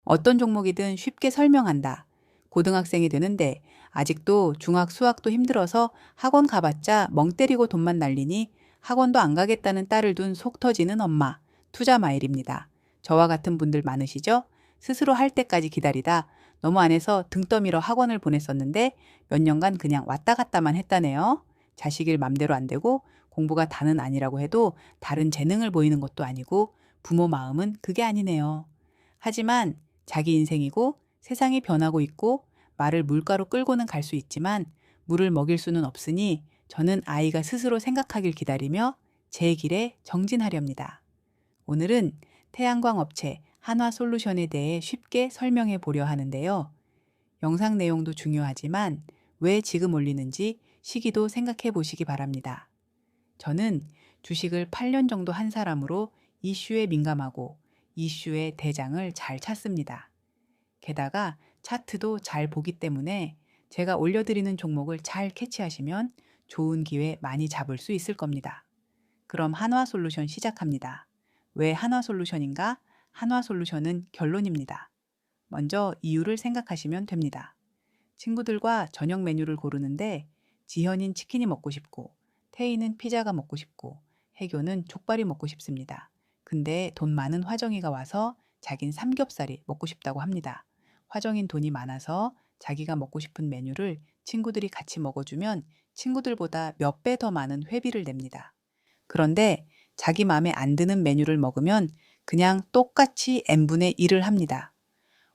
어떤 종목이든 쉽게 설명한다. 고등학생이 되는데 아직도 중학 수학도 힘들어서 학원 가봤자 멍 때리고 돈만 날리니 학원도 안 가겠다는 딸을 둔 속 터지는 엄마. 투자 마일입니다. 저와 같은 분들 많으시죠? 스스로 할 때까지 기다리다 너무 안 해서 등 떠밀어 학원을 보냈었는데 몇 년간 그냥 왔다 갔다만 했다네요. 자식 일 맘대로 안 되고 공부가 다는 아니라고 해도 다른 재능을 보이는 것도 아니고 부모 마음은 그게 아니네요. 하지만 자기 인생이고 세상이 변하고 있고 말을 물가로 끌고는 갈 수 있지만 물을 먹일 수는 없으니 저는 아이가 스스로 생각하길 기다리며 제 길에 정진하렵니다. 오늘은 태양광 업체 한화솔루션에 대해 쉽게 설명해 보려 하는데요. 영상 내용도 중요하지만 왜 지금 올리는지 시기도 생각해 보시기 바랍니다. 저는 주식을 8년 정도 한 사람으로 이슈에 민감하고 이슈의 대장을 잘 찾습니다. 게다가 차트도 잘 보기 때문에 제가 올려드리는 종목을 잘 캐치하시면 좋은 기회 많이 잡을 수 있을 겁니다. 그럼 한화솔루션 시작합니다. 왜 한화솔루션인가? 한화솔루션은 결론입니다. 먼저 이유를 생각하시면 됩니다. 친구들과 저녁 메뉴를 고르는데 지현인 치킨이 먹고 싶고 태희는 피자가 먹고 싶고 해교는 족발이 먹고 싶습니다. 근데 돈 많은 화정이가 와서 자긴 삼겹살이 먹고 싶다고 합니다. 화정인 돈이 많아서 자기가 먹고 싶은 메뉴를 친구들이 같이 먹어주면 친구들보다 몇 배 더 많은 회비를 냅니다. 그런데 자기 마음에 안 드는 메뉴를 먹으면 그냥 똑같이 n분의 1을 합니다.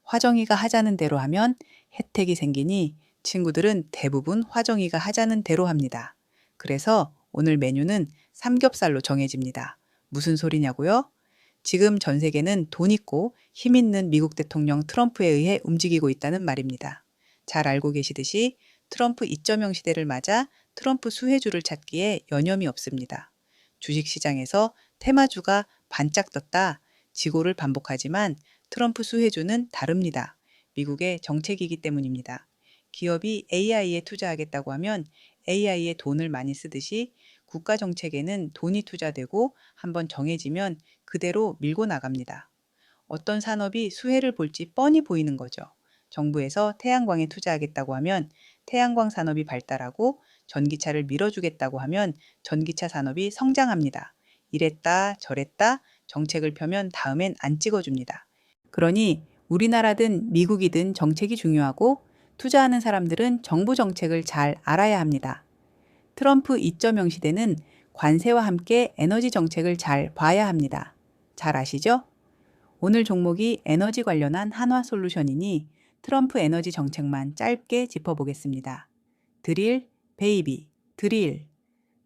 화정이가 하자는 대로 하면 혜택이 생기니 친구들은 대부분 화정이가 하자는 대로 합니다. 그래서 오늘 메뉴는 삼겹살로 정해집니다. 무슨 소리냐고요? 지금 전 세계는 돈 있고 힘 있는 미국 대통령 트럼프에 의해 움직이고 있다는 말입니다. 잘 알고 계시듯이 트럼프 2.0 시대를 맞아 트럼프 수혜주를 찾기에 여념이 없습니다. 주식시장에서 테마주가 반짝 떴다 지고를 반복하지만 트럼프 수혜주는 다릅니다. 미국의 정책이기 때문입니다. 기업이 AI에 투자하겠다고 하면 AI에 돈을 많이 쓰듯이 국가 정책에는 돈이 투자되고 한번 정해지면 그대로 밀고 나갑니다. 어떤 산업이 수혜를 볼지 뻔히 보이는 거죠. 정부에서 태양광에 투자하겠다고 하면 태양광 산업이 발달하고 전기차를 밀어주겠다고 하면 전기차 산업이 성장합니다. 이랬다 저랬다 정책을 펴면 다음엔 안 찍어줍니다. 그러니 우리나라든 미국이든 정책이 중요하고 투자하는 사람들은 정부 정책을 잘 알아야 합니다. 트럼프 2.0 시대는 관세와 함께 에너지 정책을 잘 봐야 합니다. 잘 아시죠? 오늘 종목이 에너지 관련한 한화솔루션이니 트럼프 에너지 정책만 짧게 짚어보겠습니다. 드릴, 베이비, 드릴.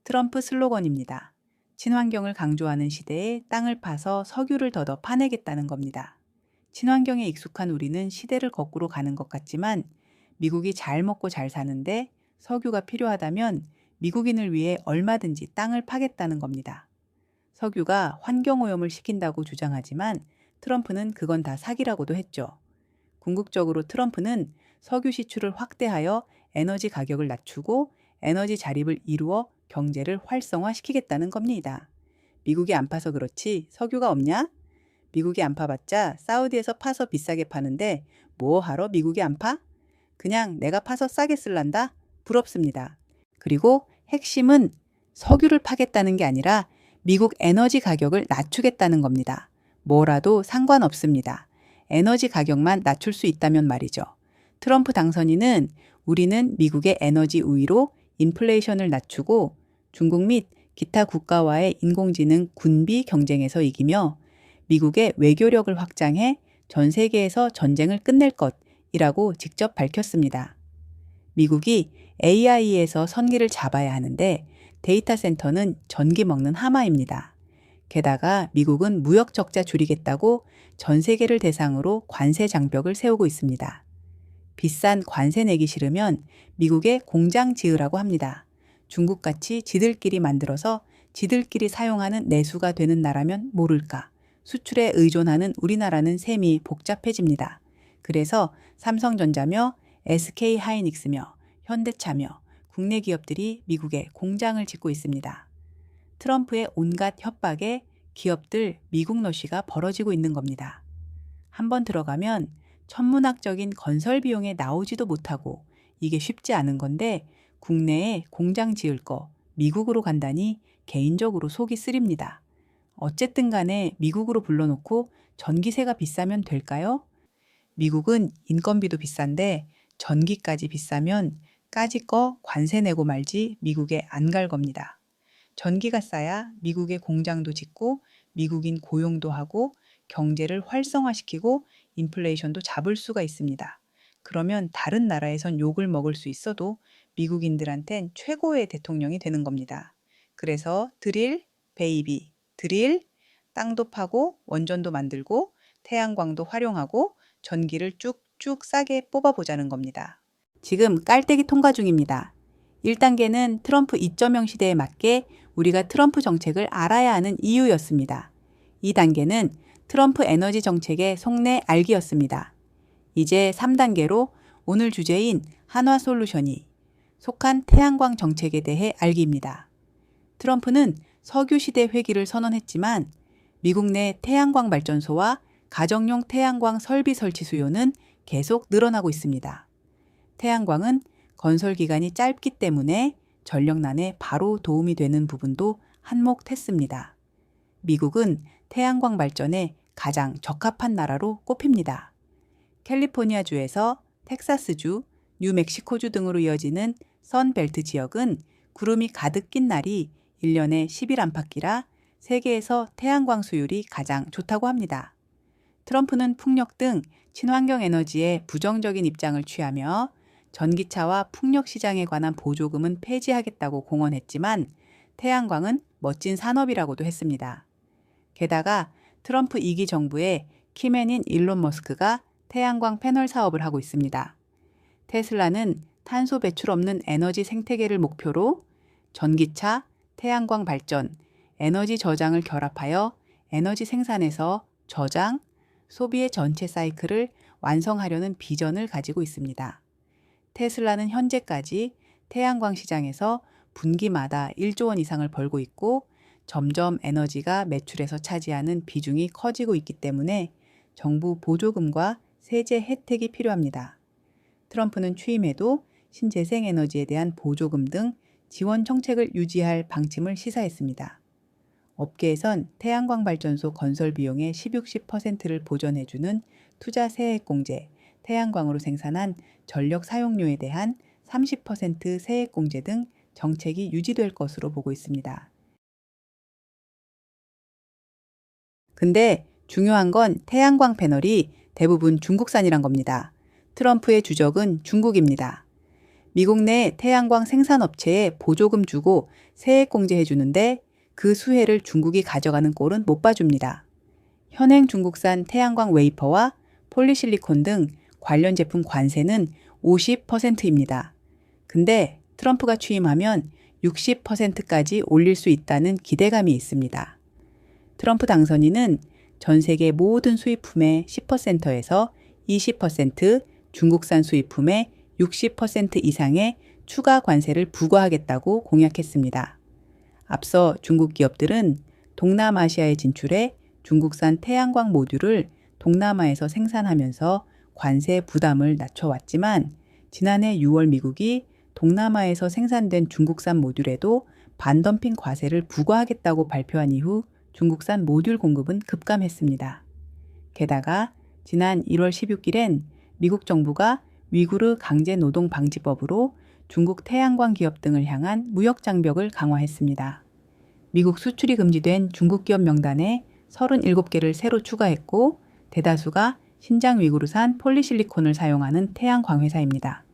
트럼프 슬로건입니다. 친환경을 강조하는 시대에 땅을 파서 석유를 더더 파내겠다는 겁니다. 친환경에 익숙한 우리는 시대를 거꾸로 가는 것 같지만 미국이 잘 먹고 잘 사는데 석유가 필요하다면 미국인을 위해 얼마든지 땅을 파겠다는 겁니다. 석유가 환경오염을 시킨다고 주장하지만 트럼프는 그건 다 사기라고도 했죠. 궁극적으로 트럼프는 석유 시출을 확대하여 에너지 가격을 낮추고 에너지 자립을 이루어 경제를 활성화시키겠다는 겁니다. 미국이 안 파서 그렇지 석유가 없냐? 미국이 안 파봤자 사우디에서 파서 비싸게 파는데 뭐 하러 미국이 안 파? 그냥 내가 파서 싸게 쓸란다? 부럽습니다. 그리고 핵심은 석유를 파겠다는 게 아니라 미국 에너지 가격을 낮추겠다는 겁니다. 뭐라도 상관없습니다. 에너지 가격만 낮출 수 있다면 말이죠. 트럼프 당선인은 우리는 미국의 에너지 우위로 인플레이션을 낮추고 중국 및 기타 국가와의 인공지능 군비 경쟁에서 이기며 미국의 외교력을 확장해 전 세계에서 전쟁을 끝낼 것이라고 직접 밝혔습니다. 미국이 AI에서 선기를 잡아야 하는데 데이터 센터는 전기 먹는 하마입니다. 게다가 미국은 무역 적자 줄이겠다고 전 세계를 대상으로 관세 장벽을 세우고 있습니다. 비싼 관세 내기 싫으면 미국에 공장 지으라고 합니다. 중국같이 지들끼리 만들어서 지들끼리 사용하는 내수가 되는 나라면 모를까. 수출에 의존하는 우리나라는 셈이 복잡해집니다. 그래서 삼성전자며 SK하이닉스며 현대차며 국내 기업들이 미국에 공장을 짓고 있습니다. 트럼프의 온갖 협박에 기업들 미국 러시가 벌어지고 있는 겁니다. 한번 들어가면 천문학적인 건설 비용에 나오지도 못하고 이게 쉽지 않은 건데 국내에 공장 지을 거 미국으로 간다니 개인적으로 속이 쓰립니다. 어쨌든 간에 미국으로 불러놓고 전기세가 비싸면 될까요? 미국은 인건비도 비싼데 전기까지 비싸면 까짓 거 관세 내고 말지 미국에 안 갈 겁니다. 전기가 싸야 미국의 공장도 짓고 미국인 고용도 하고 경제를 활성화시키고 인플레이션도 잡을 수가 있습니다. 그러면 다른 나라에선 욕을 먹을 수 있어도 미국인들한텐 최고의 대통령이 되는 겁니다. 그래서 드릴, 베이비, 드릴, 땅도 파고 원전도 만들고 태양광도 활용하고 전기를 쭉쭉 싸게 뽑아보자는 겁니다. 지금 깔때기 통과 중입니다. 1단계는 트럼프 2.0 시대에 맞게 우리가 트럼프 정책을 알아야 하는 이유였습니다. 2단계는 트럼프 에너지 정책의 속내 알기였습니다. 이제 3단계로 오늘 주제인 한화솔루션이 속한 태양광 정책에 대해 알기입니다. 트럼프는 석유 시대 회귀를 선언했지만 미국 내 태양광 발전소와 가정용 태양광 설비 설치 수요는 계속 늘어나고 있습니다. 태양광은 건설 기간이 짧기 때문에 전력난에 바로 도움이 되는 부분도 한몫했습니다. 미국은 태양광 발전에 가장 적합한 나라로 꼽힙니다. 캘리포니아주에서 텍사스주, 뉴멕시코주 등으로 이어지는 선벨트 지역은 구름이 가득 낀 날이 1년에 10일 안팎이라 세계에서 태양광 수율이 가장 좋다고 합니다. 트럼프는 풍력 등 친환경 에너지에 부정적인 입장을 취하며 전기차와 풍력 시장에 관한 보조금은 폐지하겠다고 공언했지만 태양광은 멋진 산업이라고도 했습니다. 게다가 트럼프 2기 정부의 키맨인 일론 머스크가 태양광 패널 사업을 하고 있습니다. 테슬라는 탄소 배출 없는 에너지 생태계를 목표로 전기차, 태양광 발전, 에너지 저장을 결합하여 에너지 생산에서 저장, 소비의 전체 사이클을 완성하려는 비전을 가지고 있습니다. 테슬라는 현재까지 태양광 시장에서 분기마다 1조 원 이상을 벌고 있고 점점 에너지가 매출에서 차지하는 비중이 커지고 있기 때문에 정부 보조금과 세제 혜택이 필요합니다. 트럼프는 취임해도 신재생 에너지에 대한 보조금 등 지원 정책을 유지할 방침을 시사했습니다. 업계에선 태양광 발전소 건설 비용의 10~60%를 보전해주는 투자 세액공제, 태양광으로 생산한 전력 사용료에 대한 30% 세액공제 등 정책이 유지될 것으로 보고 있습니다. 근데 중요한 건 태양광 패널이 대부분 중국산이란 겁니다. 트럼프의 주적은 중국입니다. 미국 내 태양광 생산업체에 보조금 주고 세액 공제해 주는데 그 수혜를 중국이 가져가는 꼴은 못 봐줍니다. 현행 중국산 태양광 웨이퍼와 폴리실리콘 등 관련 제품 관세는 50%입니다. 근데 트럼프가 취임하면 60%까지 올릴 수 있다는 기대감이 있습니다. 트럼프 당선인은 전 세계 모든 수입품의 10%에서 20%, 중국산 수입품의 60% 이상의 추가 관세를 부과하겠다고 공약했습니다. 앞서 중국 기업들은 동남아시아에 진출해 중국산 태양광 모듈을 동남아에서 생산하면서 관세 부담을 낮춰왔지만 지난해 6월 미국이 동남아에서 생산된 중국산 모듈에도 반덤핑 과세를 부과하겠다고 발표한 이후 중국산 모듈 공급은 급감했습니다. 게다가 지난 1월 16일엔 미국 정부가 위구르 강제노동 방지법으로 중국 태양광 기업 등을 향한 무역 장벽을 강화했습니다. 미국 수출이 금지된 중국 기업 명단에 37개를 새로 추가했고 대다수가 신장 위구르산 폴리실리콘을 사용하는 태양광 회사입니다.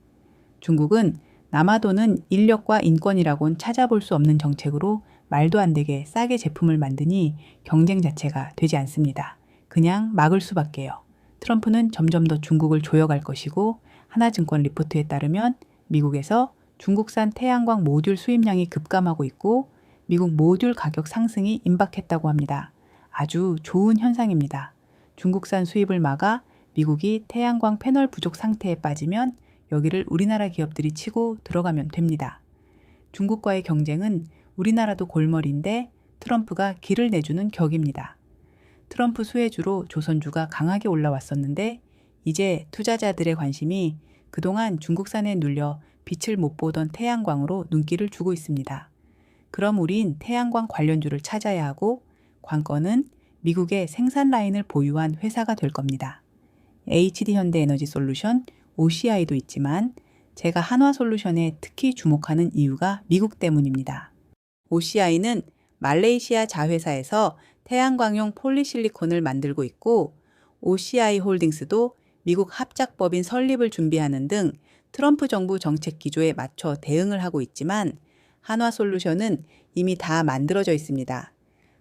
중국은 남아도는 인력과 인권이라곤 찾아볼 수 없는 정책으로 말도 안 되게 싸게 제품을 만드니 경쟁 자체가 되지 않습니다. 그냥 막을 수밖에요. 트럼프는 점점 더 중국을 조여갈 것이고 하나증권 리포트에 따르면 미국에서 중국산 태양광 모듈 수입량이 급감하고 있고 미국 모듈 가격 상승이 임박했다고 합니다. 아주 좋은 현상입니다. 중국산 수입을 막아 미국이 태양광 패널 부족 상태에 빠지면 여기를 우리나라 기업들이 치고 들어가면 됩니다. 중국과의 경쟁은 우리나라도 골머리인데 트럼프가 길을 내주는 격입니다. 트럼프 수혜주로 조선주가 강하게 올라왔었는데 이제 투자자들의 관심이 그동안 중국산에 눌려 빛을 못 보던 태양광으로 눈길을 주고 있습니다. 그럼 우린 태양광 관련주를 찾아야 하고 관건은 미국의 생산 라인을 보유한 회사가 될 겁니다. HD현대에너지솔루션, OCI도 있지만 제가 한화솔루션에 특히 주목하는 이유가 미국 때문입니다. OCI는 말레이시아 자회사에서 태양광용 폴리실리콘을 만들고 있고 OCI 홀딩스도 미국 합작법인 설립을 준비하는 등 트럼프 정부 정책 기조에 맞춰 대응을 하고 있지만 한화솔루션은 이미 다 만들어져 있습니다.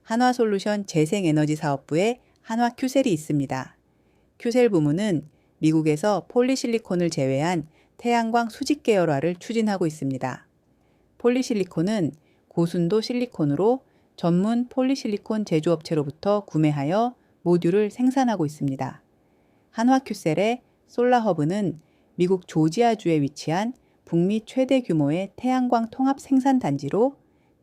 한화솔루션 재생에너지사업부에 한화큐셀이 있습니다. 큐셀 부문은 미국에서 폴리실리콘을 제외한 태양광 수직 계열화를 추진하고 있습니다. 폴리실리콘은 고순도 실리콘으로 전문 폴리실리콘 제조업체로부터 구매하여 모듈을 생산하고 있습니다. 한화큐셀의 솔라허브는 미국 조지아주에 위치한 북미 최대 규모의 태양광 통합 생산 단지로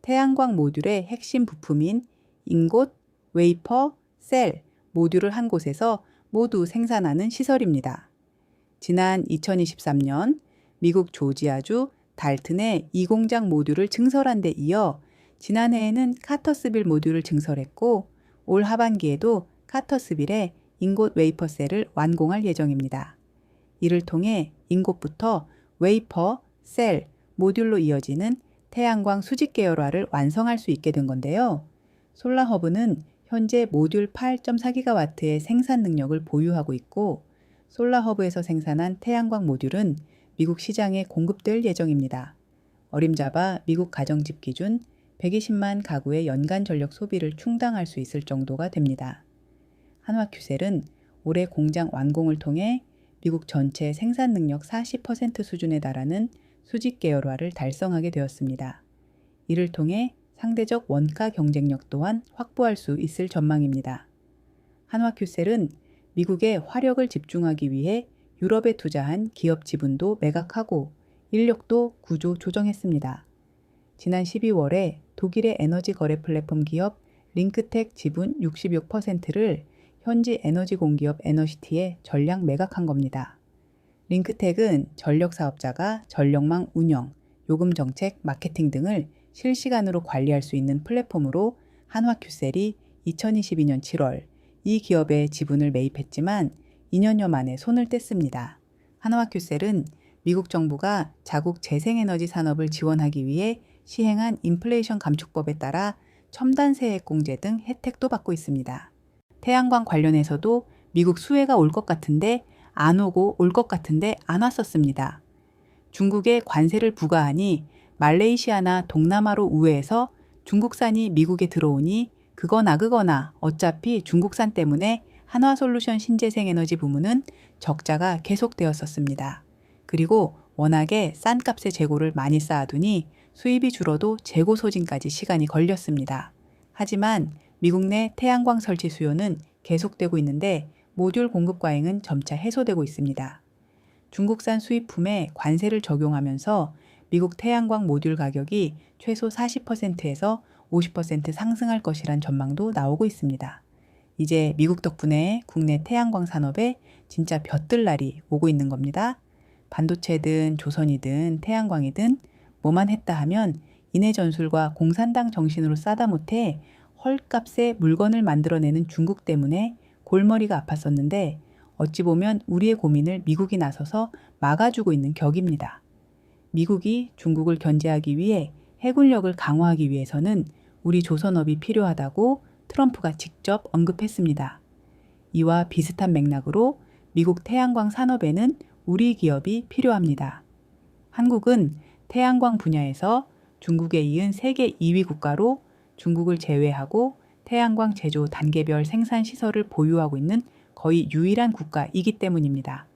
태양광 모듈의 핵심 부품인 인곳, 웨이퍼, 셀, 모듈을 한 곳에서 모두 생산하는 시설입니다. 지난 2023년 미국 조지아주 달튼에 이 공장 모듈을 증설한 데 이어 지난해에는 카터스빌 모듈을 증설했고 올 하반기에도 카터스빌에 인곳 웨이퍼 셀을 완공할 예정입니다. 이를 통해 인곳부터 웨이퍼, 셀, 모듈로 이어지는 태양광 수직 계열화를 완성할 수 있게 된 건데요. 솔라허브는 현재 모듈 8.4GW의 생산 능력을 보유하고 있고 솔라허브에서 생산한 태양광 모듈은 미국 시장에 공급될 예정입니다. 어림잡아 미국 가정집 기준 120만 가구의 연간 전력 소비를 충당할 수 있을 정도가 됩니다. 한화큐셀은 올해 공장 완공을 통해 미국 전체 생산 능력 40% 수준에 달하는 수직 계열화를 달성하게 되었습니다. 이를 통해 상대적 원가 경쟁력 또한 확보할 수 있을 전망입니다. 한화큐셀은 미국에 화력을 집중하기 위해 유럽에 투자한 기업 지분도 매각하고 인력도 구조 조정했습니다. 지난 12월에 독일의 에너지 거래 플랫폼 기업 링크텍 지분 66%를 현지 에너지 공기업 에너시티에 전량 매각한 겁니다. 링크텍은 전력 사업자가 전력망 운영, 요금 정책, 마케팅 등을 실시간으로 관리할 수 있는 플랫폼으로 한화큐셀이 2022년 7월 이 기업의 지분을 매입했지만 2년여 만에 손을 뗐습니다. 한화큐셀은 미국 정부가 자국 재생에너지 산업을 지원하기 위해 시행한 인플레이션 감축법에 따라 첨단 세액 공제 등 혜택도 받고 있습니다. 태양광 관련해서도 미국 수혜가 올 것 같은데 안 오고 올 것 같은데 안 왔었습니다. 중국에 관세를 부과하니 말레이시아나 동남아로 우회해서 중국산이 미국에 들어오니 그거나 어차피 중국산 때문에 한화솔루션 신재생에너지 부문은 적자가 계속되었었습니다. 그리고 워낙에 싼 값의 재고를 많이 쌓아두니 수입이 줄어도 재고 소진까지 시간이 걸렸습니다. 하지만 미국 내 태양광 설치 수요는 계속되고 있는데 모듈 공급 과잉은 점차 해소되고 있습니다. 중국산 수입품에 관세를 적용하면서 미국 태양광 모듈 가격이 최소 40%에서 50% 상승할 것이란 전망도 나오고 있습니다. 이제 미국 덕분에 국내 태양광 산업에 진짜 볕들 날이 오고 있는 겁니다. 반도체든 조선이든 태양광이든 뭐만 했다 하면 인해 전술과 공산당 정신으로 싸다 못해 헐값에 물건을 만들어내는 중국 때문에 골머리가 아팠었는데 어찌 보면 우리의 고민을 미국이 나서서 막아주고 있는 격입니다. 미국이 중국을 견제하기 위해 해군력을 강화하기 위해서는 우리 조선업이 필요하다고 트럼프가 직접 언급했습니다. 이와 비슷한 맥락으로 미국 태양광 산업에는 우리 기업이 필요합니다. 한국은 태양광 분야에서 중국에 이은 세계 2위 국가로 중국을 제외하고 태양광 제조 단계별 생산 시설을 보유하고 있는 거의 유일한 국가이기 때문입니다.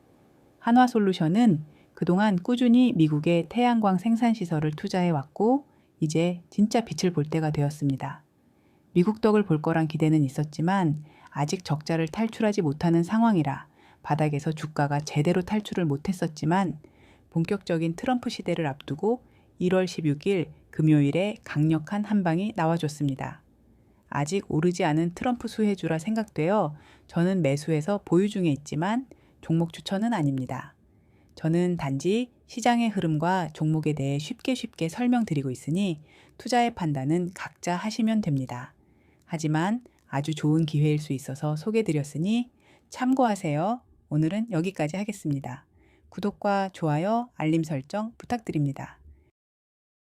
한화솔루션은 그동안 꾸준히 미국의 태양광 생산 시설을 투자해왔고 이제 진짜 빛을 볼 때가 되었습니다. 미국 덕을 볼 거란 기대는 있었지만 아직 적자를 탈출하지 못하는 상황이라 바닥에서 주가가 제대로 탈출을 못했었지만 본격적인 트럼프 시대를 앞두고 1월 16일 금요일에 강력한 한방이 나와줬습니다. 아직 오르지 않은 트럼프 수혜주라 생각되어 저는 매수해서 보유 중에 있지만 종목 추천은 아닙니다. 저는 단지 시장의 흐름과 종목에 대해 쉽게 설명드리고 있으니 투자의 판단은 각자 하시면 됩니다. 하지만 아주 좋은 기회일 수 있어서 소개드렸으니 참고하세요. 오늘은 여기까지 하겠습니다. 구독과 좋아요, 알림 설정 부탁드립니다.